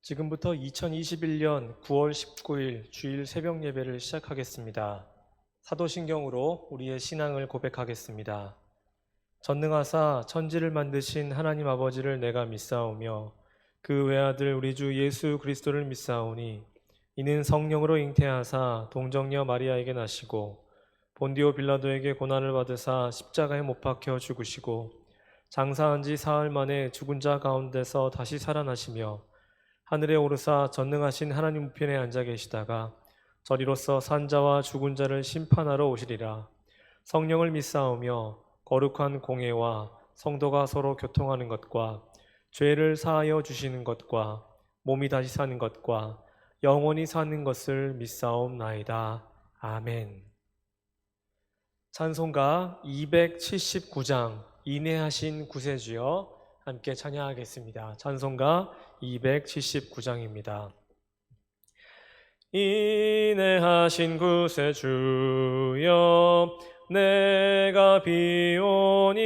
지금부터 2021년 9월 19일 주일 새벽 예배를 시작하겠습니다. 사도신경으로 우리의 신앙을 고백하겠습니다. 전능하사 천지를 만드신 하나님 아버지를 내가 믿사오며 그 외아들 우리 주 예수 그리스도를 믿사오니 이는 성령으로 잉태하사 동정녀 마리아에게 나시고 본디오 빌라도에게 고난을 받으사 십자가에 못 박혀 죽으시고 장사한 지 사흘 만에 죽은 자 가운데서 다시 살아나시며 하늘에 오르사 전능하신 하나님 우편에 앉아 계시다가 저리로서 산자와 죽은 자를 심판하러 오시리라. 성령을 믿사오며 거룩한 공예와 성도가 서로 교통하는 것과 죄를 사하여 주시는 것과 몸이 다시 사는 것과 영원히 사는 것을 믿사옵나이다. 아멘. 찬송가 279장 인내하신 구세주여 함께 찬양하겠습니다. 찬송가 279장입니다. 인내하신 구세주여 내가 비오니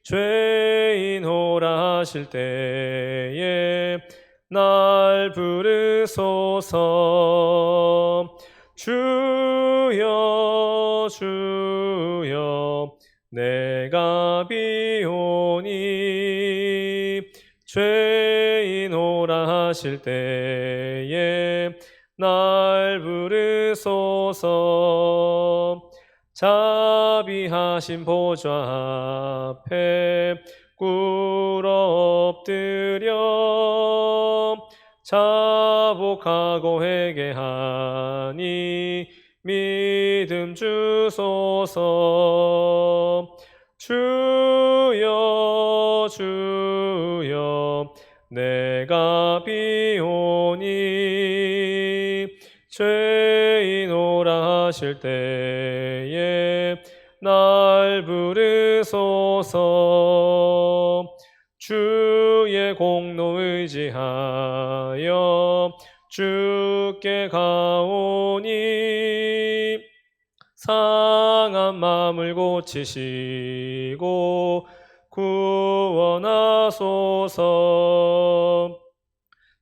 죄인호라 하실 때에 날 부르소서. 주여 주여 내가 비오니 죄인호라 하실 때에 날 부르소서. 자비하신 보좌 앞에 꿇어 엎드려 자복하고 회개하니 믿음 주소서. 주여 주여 내가 비오니 죄인호라 하실 때에 날 부르소서. 주의 공로 의지하여 주께 가오니 상한 마음을 고치시고 구원하소서.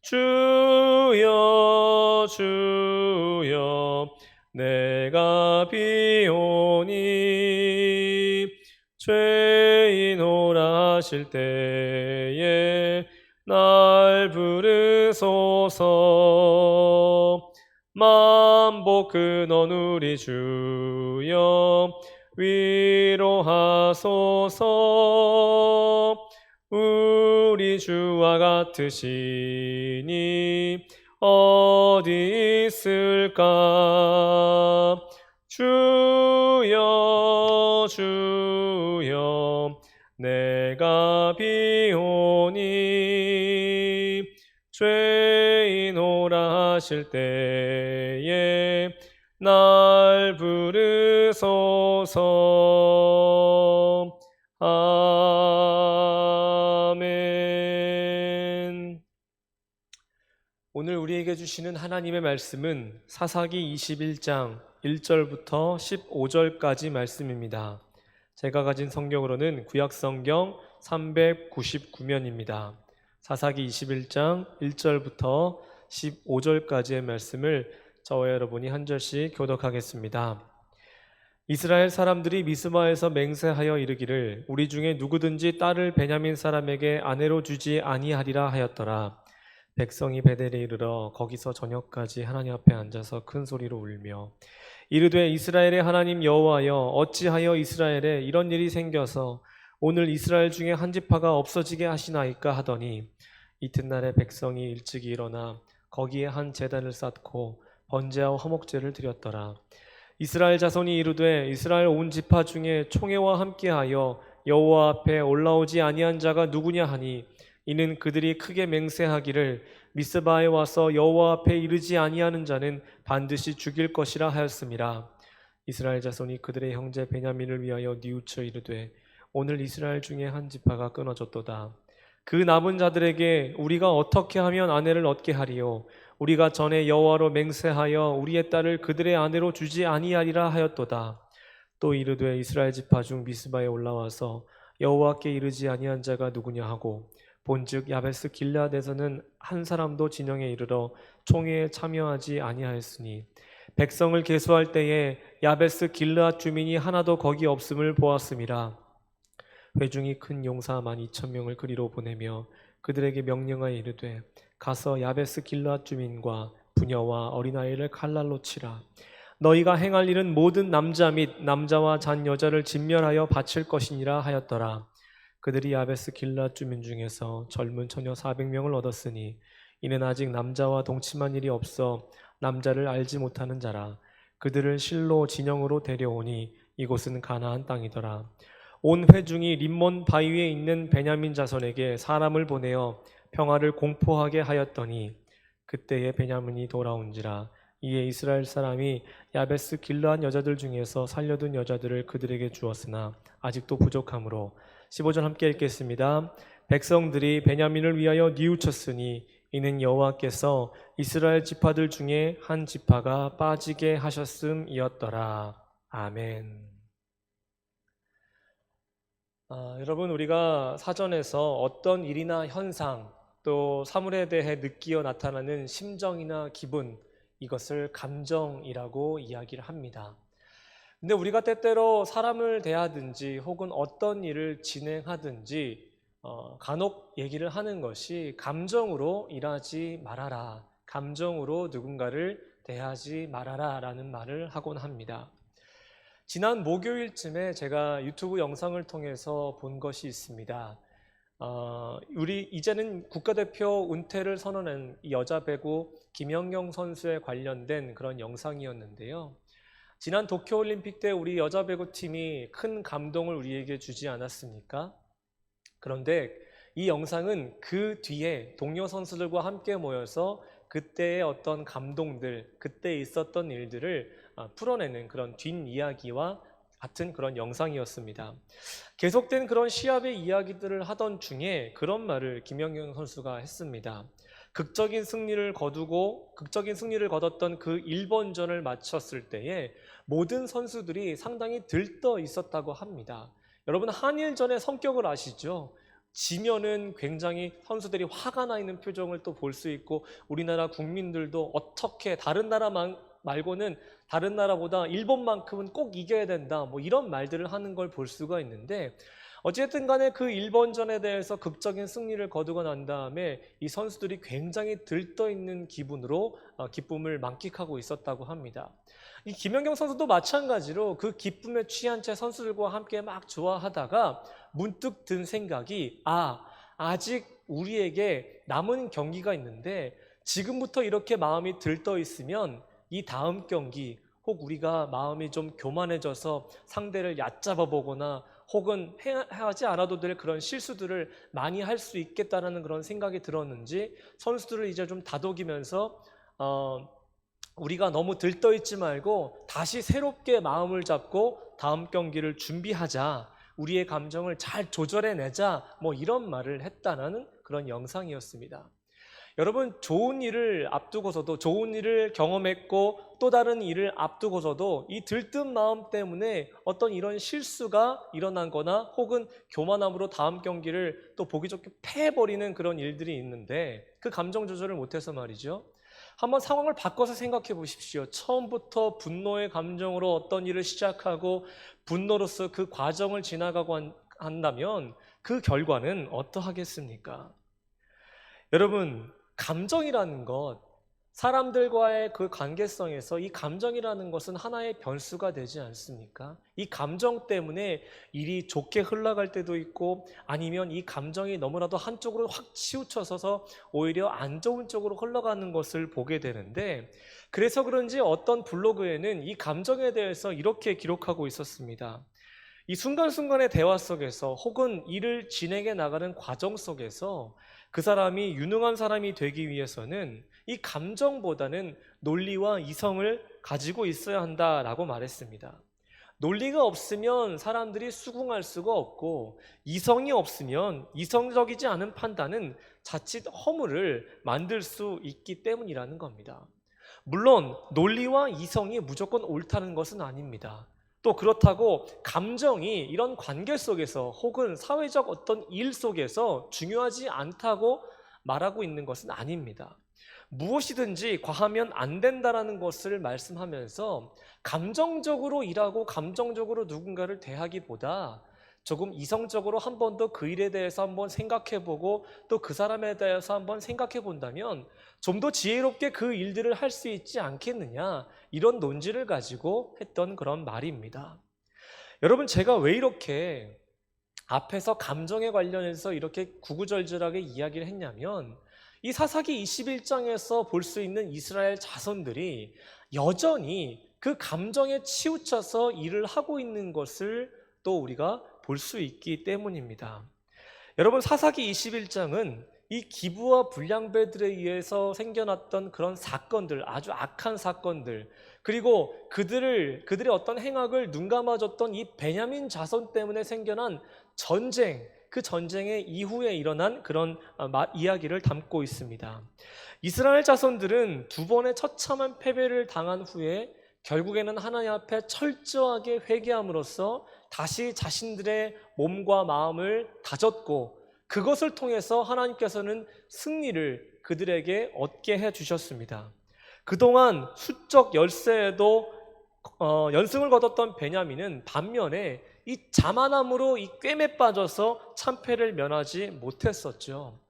주여 주여 내가 비오니 죄인호라 하실 때에 날 부르소서. 만복 근원 우리 주여 위로하소서. 우리 주와 같으시니 어디 있을까. 주여 주여 내가 비오니 죄인호라 하실 때에 날 부르소서. 아멘. 오늘 우리에게 주시는 하나님의 말씀은 사사기 21장 1절부터 15절까지 말씀입니다. 제가 가진 성경으로는 구약성경 399면입니다. 사사기 21장 1절부터 15절까지의 말씀을 저와 여러분이 한 절씩 교독하겠습니다. 이스라엘 사람들이 미스바에서 맹세하여 이르기를 우리 중에 누구든지 딸을 베냐민 사람에게 아내로 주지 아니하리라 하였더라. 백성이 베델에 이르러 거기서 저녁까지 하나님 앞에 앉아서 큰 소리로 울며 이르되 이스라엘의 하나님 여호와여 어찌하여 이스라엘에 이런 일이 생겨서 오늘 이스라엘 중에 한 지파가 없어지게 하시나이까 하더니 이튿날에 백성이 일찍이 일어나 거기에 한 제단을 쌓고 번제와 화목제를 드렸더라. 이스라엘 자손이 이르되 이스라엘 온 지파 중에 총회와 함께하여 여호와 앞에 올라오지 아니한 자가 누구냐 하니 이는 그들이 크게 맹세하기를 미스바에 와서 여호와 앞에 이르지 아니하는 자는 반드시 죽일 것이라 하였음이라. 이스라엘 자손이 그들의 형제 베냐민을 위하여 뉘우쳐 이르되 오늘 이스라엘 중에 한 지파가 끊어졌도다. 그 남은 자들에게 우리가 어떻게 하면 아내를 얻게 하리요? 우리가 전에 여호와로 맹세하여 우리의 딸을 그들의 아내로 주지 아니하리라 하였도다. 또 이르되 이스라엘 지파 중 미스바에 올라와서 여호와께 이르지 아니한 자가 누구냐 하고 본즉 야베스 길르앗에서는 한 사람도 진영에 이르러 총회에 참여하지 아니하였으니 백성을 계수할 때에 야베스 길르앗 주민이 하나도 거기 없음을 보았음이라. 회중이 큰 용사 12,000명을 그리로 보내며 그들에게 명령하여 이르되 가서 야베스 길르앗 주민과 부녀와 어린아이를 칼날로 치라. 너희가 행할 일은 모든 남자 및 남자와 잔 여자를 진멸하여 바칠 것이니라 하였더라. 그들이 야베스 길르앗 주민 중에서 젊은 처녀 400명을 얻었으니 이는 아직 남자와 동침한 일이 없어 남자를 알지 못하는 자라. 그들을 실로 진영으로 데려오니 이곳은 가나안 땅이더라. 온 회중이 림몬 바위에 있는 베냐민 자손에게 사람을 보내어 평화를 공포하게 하였더니 그때에 베냐민이 돌아온지라. 이에 이스라엘 사람이 야베스 길르앗 여자들 중에서 살려둔 여자들을 그들에게 주었으나 아직도 부족하므로 15절 함께 읽겠습니다. 백성들이 베냐민을 위하여 뉘우쳤으니 이는 여호와께서 이스라엘 지파들 중에 한 지파가 빠지게 하셨음이었더라. 아멘. 여러분, 우리가 사전에서 어떤 일이나 현상 또 사물에 대해 느끼어 나타나는 심정이나 기분, 이것을 감정이라고 이야기를 합니다. 근데 우리가 때때로 사람을 대하든지 혹은 어떤 일을 진행하든지 간혹 얘기를 하는 것이 감정으로 일하지 말아라, 감정으로 누군가를 대하지 말아라 라는 말을 하곤 합니다. 지난 목요일쯤에 제가 유튜브 영상을 통해서 본 것이 있습니다. 우리 이제는 국가대표 은퇴를 선언한 여자 배구 김연경 선수에 관련된 그런 영상이었는데요. 지난 도쿄올림픽 때 우리 여자 배구팀이 큰 감동을 우리에게 주지 않았습니까? 그런데 이 영상은 그 뒤에 동료 선수들과 함께 모여서 그때의 어떤 감동들, 그때 있었던 일들을 풀어내는 그런 뒷이야기와 같은 그런 영상이었습니다. 계속된 그런 시합의 이야기들을 하던 중에 그런 말을 김연경 선수가 했습니다. 극적인 승리를 거뒀던 그 일본전을 마쳤을 때에 모든 선수들이 상당히 들떠 있었다고 합니다. 여러분, 한일전의 성격을 아시죠? 지면은 굉장히 선수들이 화가 나 있는 표정을 또 볼 수 있고, 우리나라 국민들도 어떻게 다른 나라 말고는 다른 나라보다 일본만큼은 꼭 이겨야 된다, 뭐 이런 말들을 하는 걸 볼 수가 있는데, 어쨌든 간에 그 일본전에 대해서 극적인 승리를 거두고 난 다음에 이 선수들이 굉장히 들떠있는 기분으로 기쁨을 만끽하고 있었다고 합니다. 이 김연경 선수도 마찬가지로 그 기쁨에 취한 채 선수들과 함께 막 좋아하다가 문득 든 생각이, 아직 우리에게 남은 경기가 있는데 지금부터 이렇게 마음이 들떠 있으면 이 다음 경기, 혹 우리가 마음이 좀 교만해져서 상대를 얕잡아 보거나 혹은 하지 않아도 될 그런 실수들을 많이 할 수 있겠다라는 그런 생각이 들었는지 선수들을 이제 좀 다독이면서 우리가 너무 들떠있지 말고 다시 새롭게 마음을 잡고 다음 경기를 준비하자, 우리의 감정을 잘 조절해내자, 뭐 이런 말을 했다는 그런 영상이었습니다. 여러분, 좋은 일을 앞두고서도, 좋은 일을 경험했고 또 다른 일을 앞두고서도 이 들뜬 마음 때문에 어떤 이런 실수가 일어난 거나 혹은 교만함으로 다음 경기를 또 보기 좋게 패해버리는 그런 일들이 있는데, 그 감정 조절을 못해서 말이죠. 한번 상황을 바꿔서 생각해 보십시오. 처음부터 분노의 감정으로 어떤 일을 시작하고 분노로서 그 과정을 지나가고 한다면 그 결과는 어떠하겠습니까? 여러분, 감정이라는 것, 사람들과의 그 관계성에서 이 감정이라는 것은 하나의 변수가 되지 않습니까? 이 감정 때문에 일이 좋게 흘러갈 때도 있고, 아니면 이 감정이 너무나도 한쪽으로 확 치우쳐서서 오히려 안 좋은 쪽으로 흘러가는 것을 보게 되는데, 그래서 그런지 어떤 블로그에는 이 감정에 대해서 이렇게 기록하고 있었습니다. 이 순간순간의 대화 속에서 혹은 일을 진행해 나가는 과정 속에서 그 사람이 유능한 사람이 되기 위해서는 이 감정보다는 논리와 이성을 가지고 있어야 한다라고 말했습니다. 논리가 없으면 사람들이 수긍할 수가 없고, 이성이 없으면 이성적이지 않은 판단은 자칫 허물을 만들 수 있기 때문이라는 겁니다. 물론 논리와 이성이 무조건 옳다는 것은 아닙니다. 또 그렇다고 감정이 이런 관계 속에서 혹은 사회적 어떤 일 속에서 중요하지 않다고 말하고 있는 것은 아닙니다. 무엇이든지 과하면 안 된다라는 것을 말씀하면서 감정적으로 일하고 감정적으로 누군가를 대하기보다 조금 이성적으로 한 번 더 그 일에 대해서 한번 생각해보고 또 그 사람에 대해서 한번 생각해 본다면 좀 더 지혜롭게 그 일들을 할 수 있지 않겠느냐, 이런 논지를 가지고 했던 그런 말입니다. 여러분, 제가 왜 이렇게 앞에서 감정에 관련해서 이렇게 구구절절하게 이야기를 했냐면, 이 사사기 21장에서 볼 수 있는 이스라엘 자손들이 여전히 그 감정에 치우쳐서 일을 하고 있는 것을 또 우리가 볼 수 있기 때문입니다. 여러분, 사사기 21장은 이 기브와 불량배들에 의해서 생겨났던 그런 사건들, 아주 악한 사건들, 그리고 그들의 어떤 행악을 눈감아줬던 이 베냐민 자손 때문에 생겨난 전쟁, 그 전쟁의 이후에 일어난 그런 이야기를 담고 있습니다. 이스라엘 자손들은 두 번의 처참한 패배를 당한 후에 결국에는 하나님 앞에 철저하게 회개함으로써 다시 자신들의 몸과 마음을 다졌고, 그것을 통해서 하나님께서는 승리를 그들에게 얻게 해주셨습니다. 그동안 수적 열세에도 연승을 거뒀던 베냐민은 반면에 이 자만함으로 이 꿰매 빠져서 참패를 면하지 못했었죠.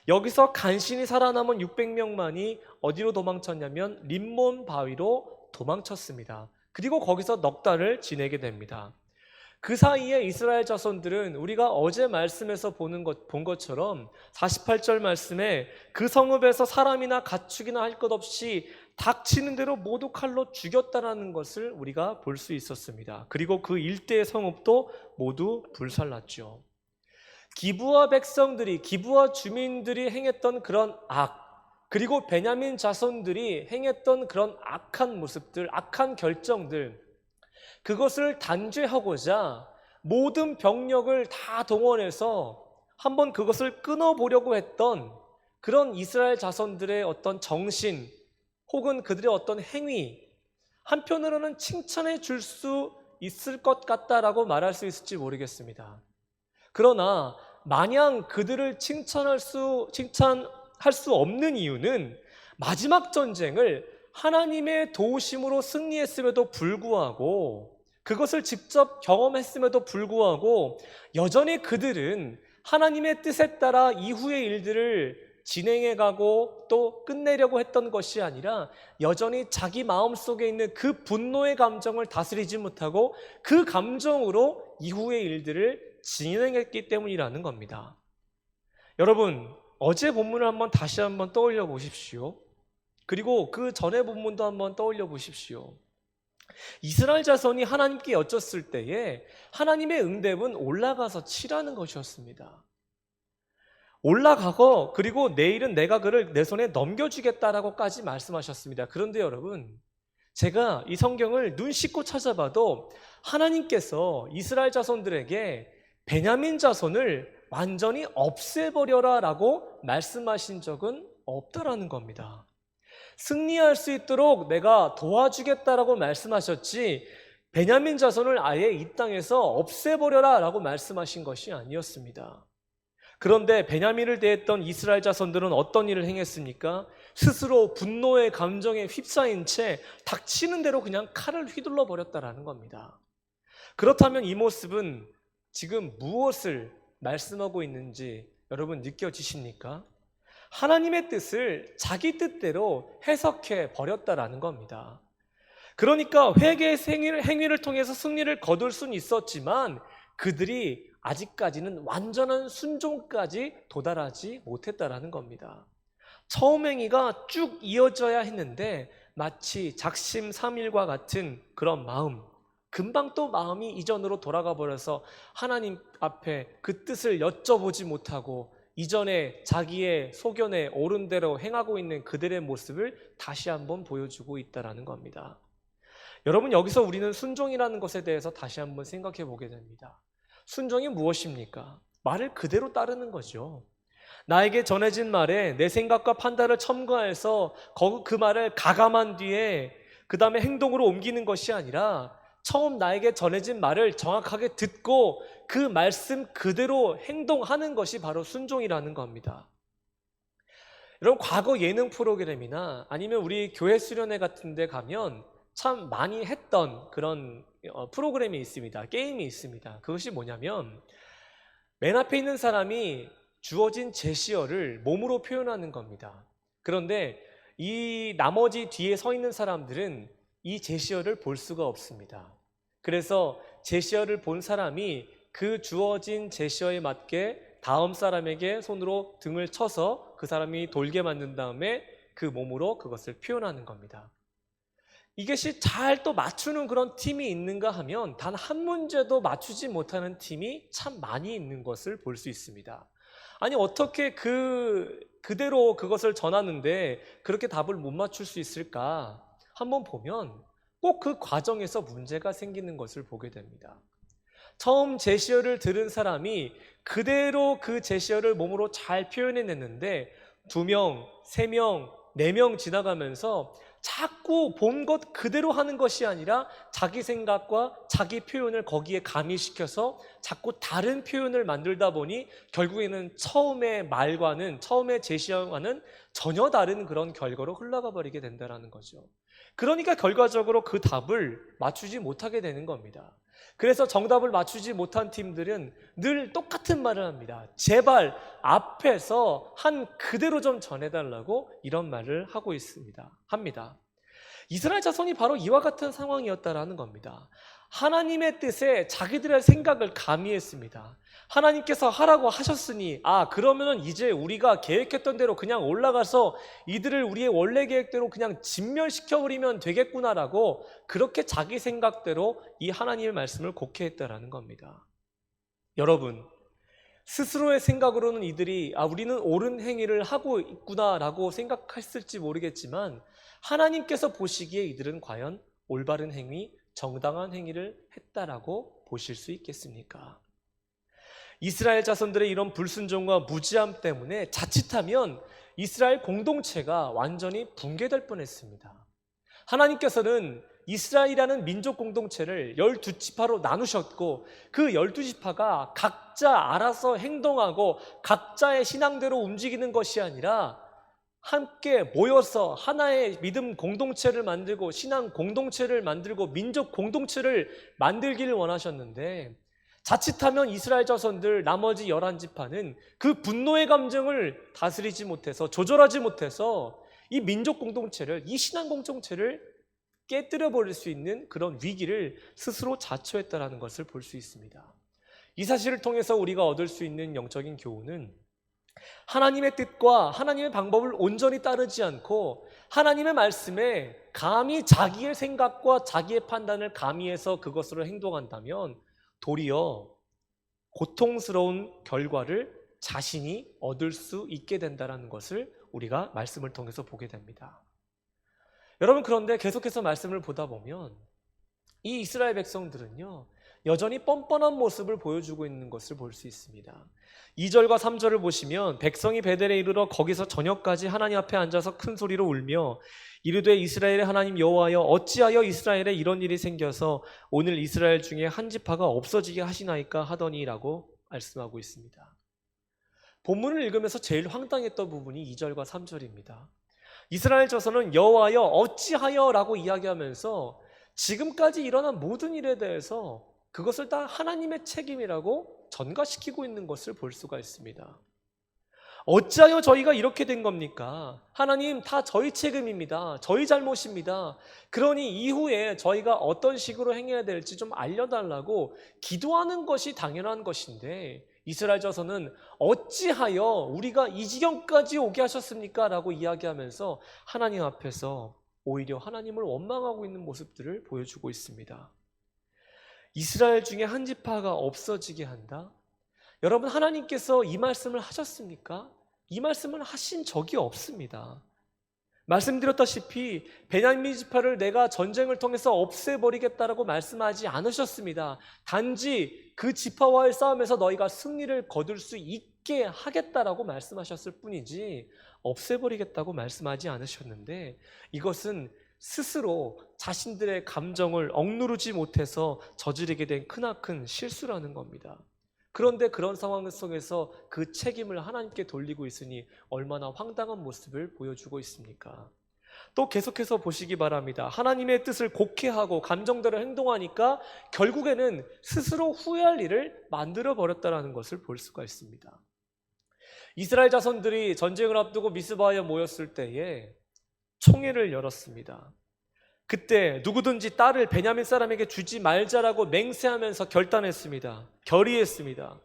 여기서 간신히 살아남은 600명만이 어디로 도망쳤냐면 림몬 바위로 도망쳤습니다. 그리고 거기서 넉 달을 지내게 됩니다. 그 사이에 이스라엘 자손들은 우리가 어제 말씀에서 본 것처럼 48절 말씀에 그 성읍에서 사람이나 가축이나 할 것 없이 닥치는 대로 모두 칼로 죽였다라는 것을 우리가 볼 수 있었습니다. 그리고 그 일대의 성읍도 모두 불살랐죠. 기브와 백성들이, 기브와 주민들이 행했던 그런 그리고 베냐민 자손들이 행했던 그런 악한 모습들, 악한 결정들, 그것을 단죄하고자 모든 병력을 다 동원해서 한번 그것을 끊어보려고 했던 그런 이스라엘 자손들의 어떤 정신 혹은 그들의 어떤 행위, 한편으로는 칭찬해 줄 수 있을 것 같다라고 말할 수 있을지 모르겠습니다. 그러나 마냥 그들을 칭찬할 수 없는 이유는 마지막 전쟁을 하나님의 도우심으로 승리했음에도 불구하고, 그것을 직접 경험했음에도 불구하고 여전히 그들은 하나님의 뜻에 따라 이후의 일들을 진행해가고 또 끝내려고 했던 것이 아니라 여전히 자기 마음속에 있는 그 분노의 감정을 다스리지 못하고 그 감정으로 이후의 일들을 진행했기 때문이라는 겁니다. 여러분, 어제 본문을 다시 한번 떠올려 보십시오. 그리고 그 전의 본문도 한번 떠올려 보십시오. 이스라엘 자손이 하나님께 여쭸을 때에 하나님의 응답은 올라가서 치라는 것이었습니다. 올라가고 그리고 내일은 내가 그를 내 손에 넘겨주겠다라고까지 말씀하셨습니다. 그런데 여러분, 제가 이 성경을 눈 씻고 찾아봐도 하나님께서 이스라엘 자손들에게 베냐민 자손을 완전히 없애버려라 라고 말씀하신 적은 없다라는 겁니다. 승리할 수 있도록 내가 도와주겠다라고 말씀하셨지, 베냐민 자손을 아예 이 땅에서 없애버려라 라고 말씀하신 것이 아니었습니다. 그런데 베냐민을 대했던 이스라엘 자손들은 어떤 일을 행했습니까? 스스로 분노의 감정에 휩싸인 채 닥치는 대로 그냥 칼을 휘둘러 버렸다라는 겁니다. 그렇다면 이 모습은 지금 무엇을 말씀하고 있는지 여러분 느껴지십니까? 하나님의 뜻을 자기 뜻대로 해석해 버렸다라는 겁니다. 그러니까 회개의 행위를 통해서 승리를 거둘 수는 있었지만 그들이 아직까지는 완전한 순종까지 도달하지 못했다라는 겁니다. 처음 행위가 쭉 이어져야 했는데 마치 작심삼일과 같은 그런 마음, 금방 또 마음이 이전으로 돌아가 버려서 하나님 앞에 그 뜻을 여쭤보지 못하고 이전에 자기의 소견에 옳은 대로 행하고 있는 그들의 모습을 다시 한번 보여주고 있다는 겁니다. 여러분, 여기서 우리는 순종이라는 것에 대해서 다시 한번 생각해 보게 됩니다. 순종이 무엇입니까? 말을 그대로 따르는 거죠. 나에게 전해진 말에 내 생각과 판단을 첨가해서 그 말을 가감한 뒤에 그 다음에 행동으로 옮기는 것이 아니라 처음 나에게 전해진 말을 정확하게 듣고 그 말씀 그대로 행동하는 것이 바로 순종이라는 겁니다. 여러분, 과거 예능 프로그램이나 아니면 우리 교회 수련회 같은 데 가면 참 많이 했던 그런 프로그램이 있습니다. 게임이 있습니다. 그것이 뭐냐면 맨 앞에 있는 사람이 주어진 제시어를 몸으로 표현하는 겁니다. 그런데 이 나머지 뒤에 서 있는 사람들은 이 제시어를 볼 수가 없습니다. 그래서 제시어를 본 사람이 그 주어진 제시어에 맞게 다음 사람에게 손으로 등을 쳐서 그 사람이 돌게 만든 다음에 그 몸으로 그것을 표현하는 겁니다. 이것이 잘 또 맞추는 그런 팀이 있는가 하면 단 한 문제도 맞추지 못하는 팀이 참 많이 있는 것을 볼 수 있습니다. 아니, 어떻게 그대로 그것을 전하는데 그렇게 답을 못 맞출 수 있을까? 한번 보면 꼭 그 과정에서 문제가 생기는 것을 보게 됩니다. 처음 제시어를 들은 사람이 그대로 그 제시어를 몸으로 잘 표현해냈는데 2명, 3명, 4명 지나가면서 자꾸 본 것 그대로 하는 것이 아니라 자기 생각과 자기 표현을 거기에 가미시켜서 자꾸 다른 표현을 만들다 보니 결국에는 처음의 말과는, 처음의 제시어와는 전혀 다른 그런 결과로 흘러가 버리게 된다는 거죠. 그러니까 결과적으로 그 답을 맞추지 못하게 되는 겁니다. 그래서 정답을 맞추지 못한 팀들은 늘 똑같은 말을 합니다. 제발 앞에서 한 그대로 좀 전해달라고 이런 말을 하고 합니다. 이스라엘 자손이 바로 이와 같은 상황이었다라는 겁니다. 하나님의 뜻에 자기들의 생각을 가미했습니다. 하나님께서 하라고 하셨으니 그러면은 이제 우리가 계획했던 대로 그냥 올라가서 이들을 우리의 원래 계획대로 그냥 진멸시켜버리면 되겠구나라고 그렇게 자기 생각대로 이 하나님의 말씀을 곡해했다라는 겁니다. 여러분, 스스로의 생각으로는 이들이 우리는 옳은 행위를 하고 있구나라고 생각했을지 모르겠지만 하나님께서 보시기에 이들은 과연 올바른 행위, 정당한 행위를 했다라고 보실 수 있겠습니까? 이스라엘 자손들의 이런 불순종과 무지함 때문에 자칫하면 이스라엘 공동체가 완전히 붕괴될 뻔했습니다. 하나님께서는 이스라엘이라는 민족 공동체를 12지파로 나누셨고 그 12지파가 각자 알아서 행동하고 각자의 신앙대로 움직이는 것이 아니라 함께 모여서 하나의 믿음 공동체를 만들고 신앙 공동체를 만들고 민족 공동체를 만들기를 원하셨는데 자칫하면 이스라엘 자손들 나머지 11지파는 그 분노의 감정을 다스리지 못해서 조절하지 못해서 이 민족 공동체를, 이 신앙 공동체를 깨뜨려 버릴 수 있는 그런 위기를 스스로 자초했다는 것을 볼 수 있습니다. 이 사실을 통해서 우리가 얻을 수 있는 영적인 교훈은 하나님의 뜻과 하나님의 방법을 온전히 따르지 않고 하나님의 말씀에 감히 자기의 생각과 자기의 판단을 가미해서 그것으로 행동한다면 도리어 고통스러운 결과를 자신이 얻을 수 있게 된다는 것을 우리가 말씀을 통해서 보게 됩니다. 여러분, 그런데 계속해서 말씀을 보다 보면 이 이스라엘 백성들은요 여전히 뻔뻔한 모습을 보여주고 있는 것을 볼 수 있습니다. 2절과 3절을 보시면 백성이 베델에 이르러 거기서 저녁까지 하나님 앞에 앉아서 큰 소리로 울며 이르되 이스라엘의 하나님 여호와여 어찌하여 이스라엘에 이런 일이 생겨서 오늘 이스라엘 중에 한 지파가 없어지게 하시나이까 하더니라고 말씀하고 있습니다. 본문을 읽으면서 제일 황당했던 부분이 2절과 3절입니다. 이스라엘 자손은 여호와여 어찌하여 라고 이야기하면서 지금까지 일어난 모든 일에 대해서 그것을 다 하나님의 책임이라고 전가시키고 있는 것을 볼 수가 있습니다. 어찌하여 저희가 이렇게 된 겁니까? 하나님, 다 저희 책임입니다. 저희 잘못입니다. 그러니 이후에 저희가 어떤 식으로 행해야 될지 좀 알려달라고 기도하는 것이 당연한 것인데 이스라엘 자손은 어찌하여 우리가 이 지경까지 오게 하셨습니까? 라고 이야기하면서 하나님 앞에서 오히려 하나님을 원망하고 있는 모습들을 보여주고 있습니다. 이스라엘 중에 한 지파가 없어지게 한다? 여러분, 하나님께서 이 말씀을 하셨습니까? 이 말씀을 하신 적이 없습니다. 말씀드렸다시피 베냐민 지파를 내가 전쟁을 통해서 없애버리겠다라고 말씀하지 않으셨습니다. 단지 그 지파와의 싸움에서 너희가 승리를 거둘 수 있게 하겠다라고 말씀하셨을 뿐이지 없애버리겠다고 말씀하지 않으셨는데 이것은 스스로 자신들의 감정을 억누르지 못해서 저지르게 된 크나큰 실수라는 겁니다. 그런데 그런 상황 속에서 그 책임을 하나님께 돌리고 있으니 얼마나 황당한 모습을 보여주고 있습니까? 또 계속해서 보시기 바랍니다. 하나님의 뜻을 곡해하고 감정대로 행동하니까 결국에는 스스로 후회할 일을 만들어 버렸다는 것을 볼 수가 있습니다. 이스라엘 자손들이 전쟁을 앞두고 미스바에 모였을 때에 총회를 열었습니다. 그때 누구든지 딸을 베냐민 사람에게 주지 말자라고 맹세하면서 결의했습니다.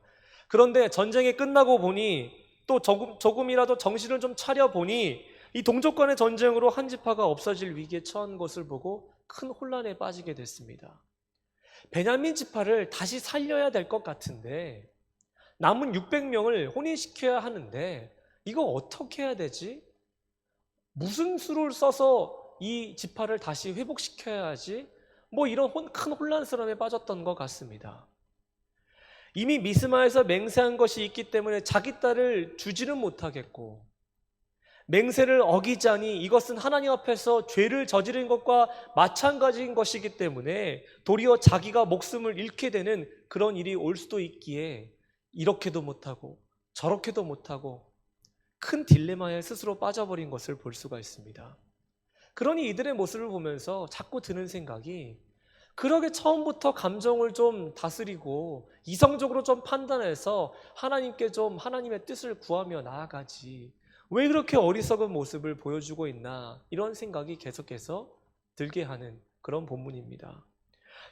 그런데 전쟁이 끝나고 보니 또 조금이라도 정신을 좀 차려보니 이 동족간의 전쟁으로 한 지파가 없어질 위기에 처한 것을 보고 큰 혼란에 빠지게 됐습니다. 베냐민 지파를 다시 살려야 될 것 같은데 남은 600명을 혼인시켜야 하는데 이거 어떻게 해야 되지? 무슨 수를 써서 이 지파를 다시 회복시켜야 하지? 이런 큰 혼란스러움에 빠졌던 것 같습니다. 이미 미스마에서 맹세한 것이 있기 때문에 자기 딸을 주지는 못하겠고 맹세를 어기자니 이것은 하나님 앞에서 죄를 저지른 것과 마찬가지인 것이기 때문에 도리어 자기가 목숨을 잃게 되는 그런 일이 올 수도 있기에 이렇게도 못하고 저렇게도 못하고 큰 딜레마에 스스로 빠져버린 것을 볼 수가 있습니다. 그러니 이들의 모습을 보면서 자꾸 드는 생각이 그러게 처음부터 감정을 좀 다스리고 이성적으로 좀 판단해서 하나님께 좀 하나님의 뜻을 구하며 나아가지 왜 그렇게 어리석은 모습을 보여주고 있나 이런 생각이 계속해서 들게 하는 그런 본문입니다.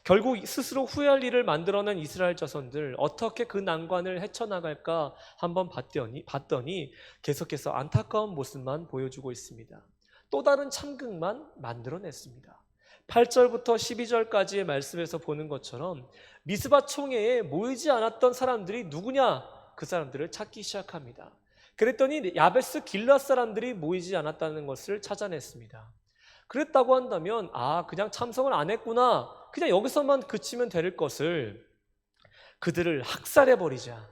결국 스스로 후회할 일을 만들어낸 이스라엘 자손들 어떻게 그 난관을 헤쳐나갈까 한번 봤더니 계속해서 안타까운 모습만 보여주고 있습니다. 또 다른 참극만 만들어냈습니다. 8절부터 12절까지의 말씀에서 보는 것처럼 미스바 총회에 모이지 않았던 사람들이 누구냐? 그 사람들을 찾기 시작합니다. 그랬더니 야베스 길앗 사람들이 모이지 않았다는 것을 찾아냈습니다. 그랬다고 한다면 그냥 참석을 안 했구나, 그냥 여기서만 그치면 될 것을 그들을 학살해버리자,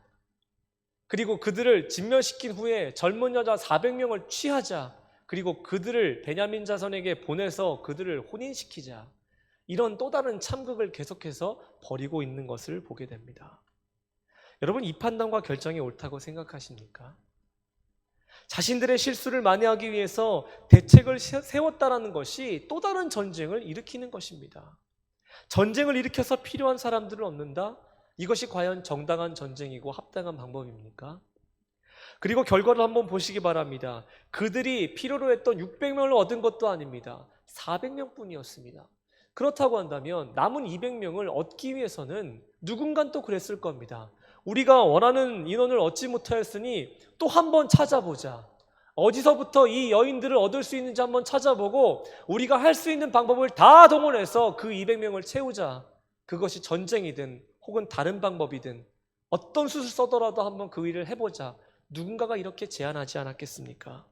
그리고 그들을 진멸시킨 후에 젊은 여자 400명을 취하자, 그리고 그들을 베냐민 자손에게 보내서 그들을 혼인시키자, 이런 또 다른 참극을 계속해서 벌이고 있는 것을 보게 됩니다. 여러분, 이 판단과 결정이 옳다고 생각하십니까? 자신들의 실수를 만회하기 위해서 대책을 세웠다는 것이 또 다른 전쟁을 일으키는 것입니다. 전쟁을 일으켜서 필요한 사람들을 얻는다? 이것이 과연 정당한 전쟁이고 합당한 방법입니까? 그리고 결과를 한번 보시기 바랍니다. 그들이 필요로 했던 600명을 얻은 것도 아닙니다. 400명 뿐이었습니다. 그렇다고 한다면 남은 200명을 얻기 위해서는 누군간 또 그랬을 겁니다. 우리가 원하는 인원을 얻지 못하였으니 또 한번 찾아보자. 어디서부터 이 여인들을 얻을 수 있는지 한번 찾아보고 우리가 할 수 있는 방법을 다 동원해서 그 200명을 채우자. 그것이 전쟁이든 혹은 다른 방법이든 어떤 수를 써더라도 한번 그 일을 해보자. 누군가가 이렇게 제안하지 않았겠습니까?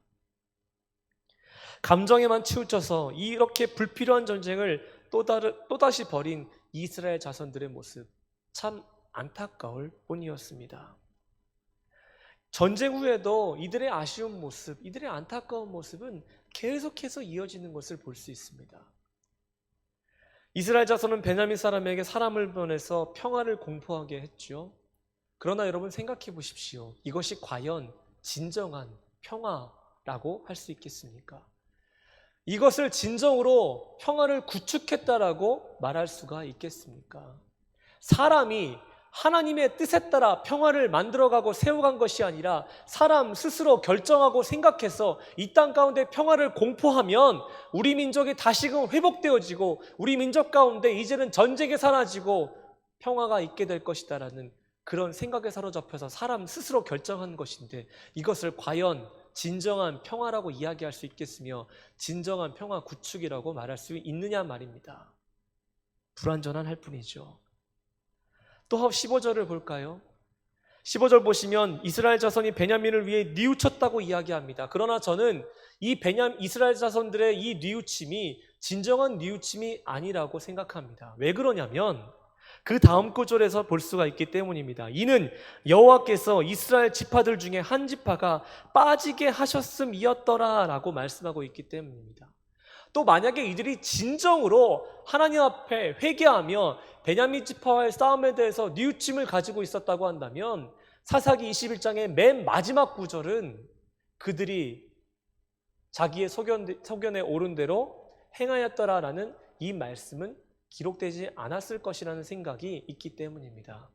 감정에만 치우쳐서 이렇게 불필요한 전쟁을 또다시 벌인 이스라엘 자손들의 모습, 참 안타까울 뿐이었습니다. 전쟁 후에도 이들의 아쉬운 모습, 이들의 안타까운 모습은 계속해서 이어지는 것을 볼 수 있습니다. 이스라엘 자손은 베냐민 사람에게 사람을 보내서 평화를 공포하게 했죠. 그러나 여러분 생각해 보십시오. 이것이 과연 진정한 평화라고 할 수 있겠습니까? 이것을 진정으로 평화를 구축했다라고 말할 수가 있겠습니까? 사람이 하나님의 뜻에 따라 평화를 만들어가고 세워간 것이 아니라 사람 스스로 결정하고 생각해서 이 땅 가운데 평화를 공포하면 우리 민족이 다시금 회복되어지고 우리 민족 가운데 이제는 전쟁이 사라지고 평화가 있게 될 것이다라는 그런 생각에 사로잡혀서 사람 스스로 결정한 것인데 이것을 과연 진정한 평화라고 이야기할 수 있겠으며 진정한 평화 구축이라고 말할 수 있느냐 말입니다. 불완전할 뿐이죠. 또 15절을 볼까요? 15절 보시면 이스라엘 자손이 베냐민을 위해 뉘우쳤다고 이야기합니다. 그러나 저는 이 이스라엘 자손들의 이 뉘우침이 진정한 뉘우침이 아니라고 생각합니다. 왜 그러냐면 그 다음 구절에서 볼 수가 있기 때문입니다. 이는 여호와께서 이스라엘 지파들 중에 한 지파가 빠지게 하셨음이었더라 라고 말씀하고 있기 때문입니다. 또 만약에 이들이 진정으로 하나님 앞에 회개하며 베냐민 지파와의 싸움에 대해서 뉘우침을 가지고 있었다고 한다면 사사기 21장의 맨 마지막 구절은 그들이 자기의 소견에 오른 대로 행하였더라라는 이 말씀은 기록되지 않았을 것이라는 생각이 있기 때문입니다.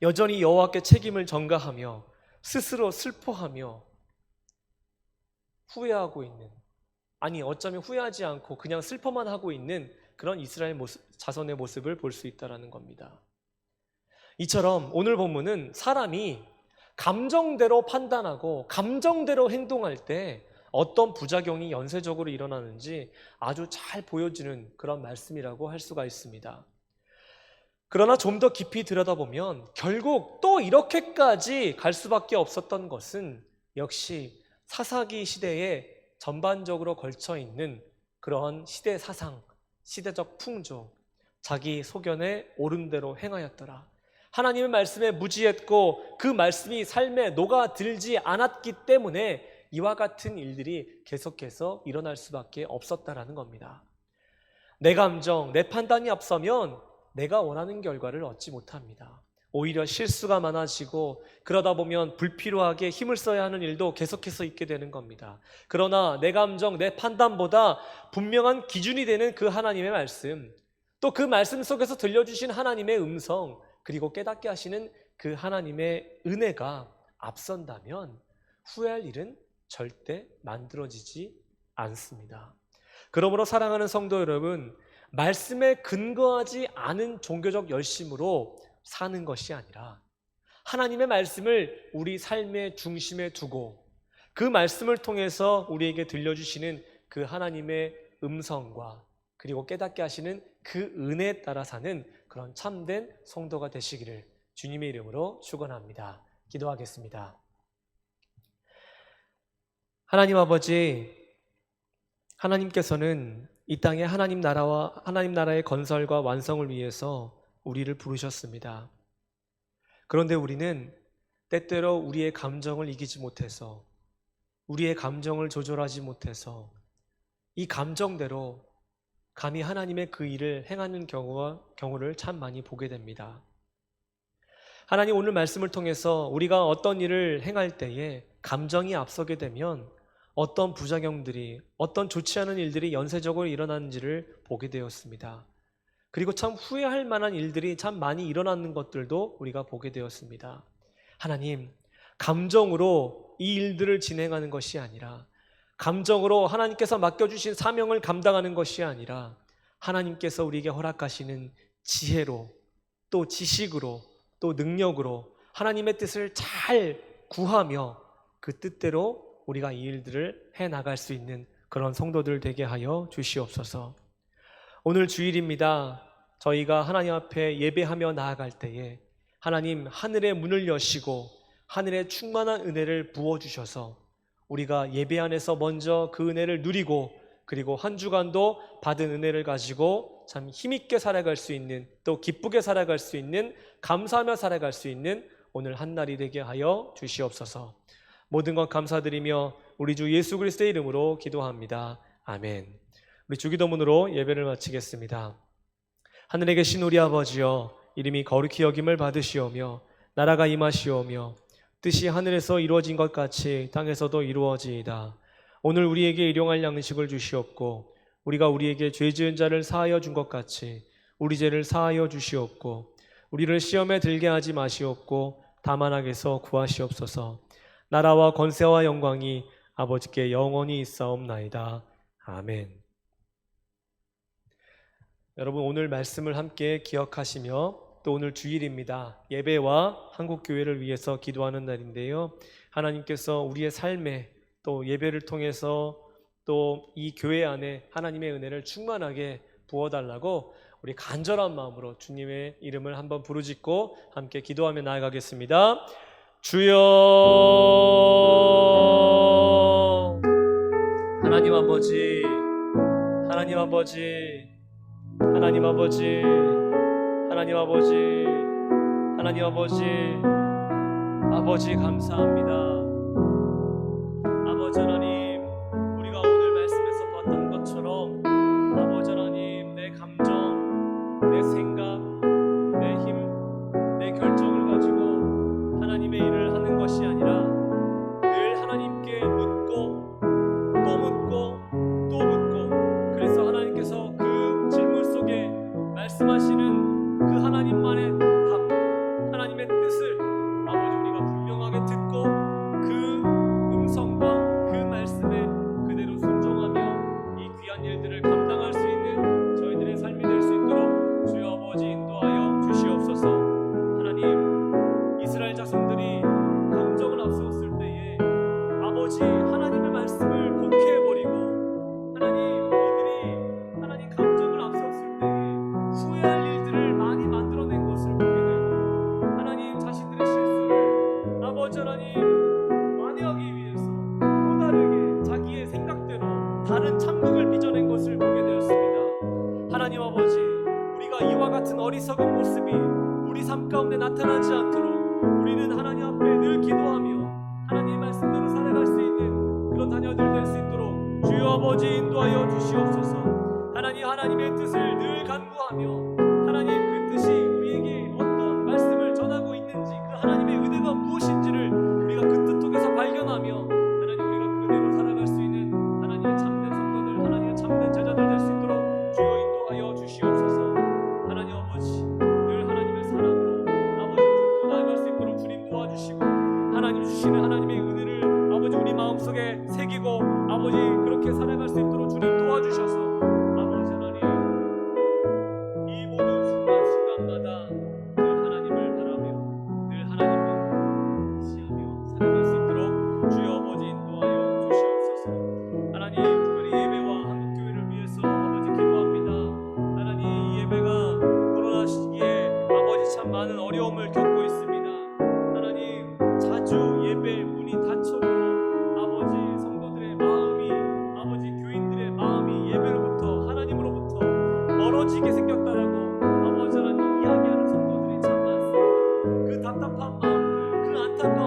여전히 여호와께 책임을 전가하며 스스로 슬퍼하며 후회하고 있는, 아니 어쩌면 후회하지 않고 그냥 슬퍼만 하고 있는 그런 이스라엘 자손의 모습을 볼 수 있다는 겁니다. 이처럼 오늘 본문은 사람이 감정대로 판단하고 감정대로 행동할 때 어떤 부작용이 연쇄적으로 일어나는지 아주 잘 보여주는 그런 말씀이라고 할 수가 있습니다. 그러나 좀 더 깊이 들여다보면 결국 또 이렇게까지 갈 수밖에 없었던 것은 역시 사사기 시대에 전반적으로 걸쳐 있는 그런 시대 사상, 시대적 풍조, 자기 소견에 옳은 대로 행하였더라. 하나님의 말씀에 무지했고 그 말씀이 삶에 녹아들지 않았기 때문에 이와 같은 일들이 계속해서 일어날 수밖에 없었다라는 겁니다. 내 감정, 내 판단이 앞서면 내가 원하는 결과를 얻지 못합니다. 오히려 실수가 많아지고 그러다 보면 불필요하게 힘을 써야 하는 일도 계속해서 있게 되는 겁니다. 그러나 내 감정, 내 판단보다 분명한 기준이 되는 그 하나님의 말씀, 또 그 말씀 속에서 들려주신 하나님의 음성, 그리고 깨닫게 하시는 그 하나님의 은혜가 앞선다면 후회할 일은 절대 만들어지지 않습니다. 그러므로 사랑하는 성도 여러분, 말씀에 근거하지 않은 종교적 열심으로 사는 것이 아니라 하나님의 말씀을 우리 삶의 중심에 두고 그 말씀을 통해서 우리에게 들려주시는 그 하나님의 음성과 그리고 깨닫게 하시는 그 은혜에 따라 사는 그런 참된 성도가 되시기를 주님의 이름으로 축원합니다. 기도하겠습니다. 하나님 아버지, 하나님께서는 이 땅에 하나님 나라의 건설과 완성을 위해서 우리를 부르셨습니다. 그런데 우리는 때때로 우리의 감정을 이기지 못해서, 우리의 감정을 조절하지 못해서 이 감정대로 감히 하나님의 그 일을 행하는 경우를 참 많이 보게 됩니다. 하나님, 오늘 말씀을 통해서 우리가 어떤 일을 행할 때에 감정이 앞서게 되면 어떤 부작용들이, 어떤 좋지 않은 일들이 연쇄적으로 일어나는지를 보게 되었습니다. 그리고 참 후회할 만한 일들이 참 많이 일어나는 것들도 우리가 보게 되었습니다. 하나님, 감정으로 이 일들을 진행하는 것이 아니라, 감정으로 하나님께서 맡겨주신 사명을 감당하는 것이 아니라 하나님께서 우리에게 허락하시는 지혜로, 또 지식으로, 또 능력으로 하나님의 뜻을 잘 구하며 그 뜻대로 우리가 이 일들을 해나갈 수 있는 그런 성도들 되게 하여 주시옵소서. 오늘 주일입니다. 저희가 하나님 앞에 예배하며 나아갈 때에 하나님, 하늘의 문을 여시고 하늘의 충만한 은혜를 부어주셔서 우리가 예배 안에서 먼저 그 은혜를 누리고 그리고 한 주간도 받은 은혜를 가지고 참 힘있게 살아갈 수 있는, 또 기쁘게 살아갈 수 있는, 감사하며 살아갈 수 있는 오늘 한 날이 되게 하여 주시옵소서. 모든 것 감사드리며 우리 주 예수 그리스도의 이름으로 기도합니다. 아멘. 우리 주기도문으로 예배를 마치겠습니다. 하늘에 계신 우리 아버지여, 이름이 거룩히 여김을 받으시오며 나라가 임하시오며 뜻이 하늘에서 이루어진 것 같이 땅에서도 이루어지이다. 오늘 우리에게 일용할 양식을 주시옵고 우리가 우리에게 죄 지은 자를 사하여 준 것 같이 우리 죄를 사하여 주시옵고 우리를 시험에 들게 하지 마시옵고 다만 악에서 구하시옵소서. 나라와 권세와 영광이 아버지께 영원히 있사옵나이다. 아멘. 여러분, 오늘 말씀을 함께 기억하시며 또 오늘 주일입니다. 예배와 한국교회를 위해서 기도하는 날인데요. 하나님께서 우리의 삶에 또 예배를 통해서 또 이 교회 안에 하나님의 은혜를 충만하게 부어달라고 우리 간절한 마음으로 주님의 이름을 한번 부르짖고 함께 기도하며 나아가겠습니다. 주여, 하나님 아버지, 하나님 아버지, 하나님 아버지, 하나님 아버지, 하나님 아버지, 아버지 감사합니다. 아버지 하나님, 우리가 오늘 말씀에서 봤던 아버지 하나님의 말씀을 곡해해버리고 하나님 이들이 하나님 감정을 앞세웠을 때 후회할 일들을 많이 만들어낸 것을 보게 되고 하나님 자신들의 실수를 아버지 하나님 만회하기 위해서 또 다르게 자기의 생각대로 다른 참극을 빚어낸 것을 보게 되었습니다. 하나님 아버지, 우리가 이와 같은 어리석은 모습이 우리 삶 가운데 나타나지 않도록 우리는 하나님 앞에 늘 기도하며 하나님의 말씀대로 살아갈 수 있는 그런 자녀들 될 수 있도록 주여 아버지 인도하여 주시옵소서. 하나님의 뜻을 늘 간구하며 하나님 그 뜻이 우리에게 어떤 말씀을 전하고 있는지 그 하나님의 의도가 무엇인지를 우리가 그 뜻 속에서 발견하며 하나님 우리가 그대로 살아갈 수 있는 하나님의 참된 성도들, 하나님의 참된 제자들 될 수 있도록 주여 인도하여 주시옵소서. 하나님 아버지, 늘 하나님의 사랑으로 아버지 품고 나아갈 수 있도록 주님 도와주시고 하나님 주시는 하나님의 은혜를 아버지 우리 마음속에 새기고 아버지 그렇게 살아갈 수 있도록 주님 도와주셔서 아버지 하나님 이 모든 순간순간마다 늘 하나님을 바라며 늘 하나님만 의지하며 살아갈 수 있도록 주여 아버지 인도하여 주시옵소서. 하나님 특별히 예배와 한국교회를 위해서 아버지 기도합니다. 하나님 이 예배가 코로나 시기에 아버지 참 많은 어려움을 겪고 있습니다. 하나님 자주 예배 문이 닫혀도 아버지 성도들의 마음이 아버지 교인들의 마음이 예배로부터 하나님으로부터 멀어지게 생겼다라고 아버지 하나님 이야기하는 성도들이 참 많습니다. 그 답답한 마음들, 그 안타까운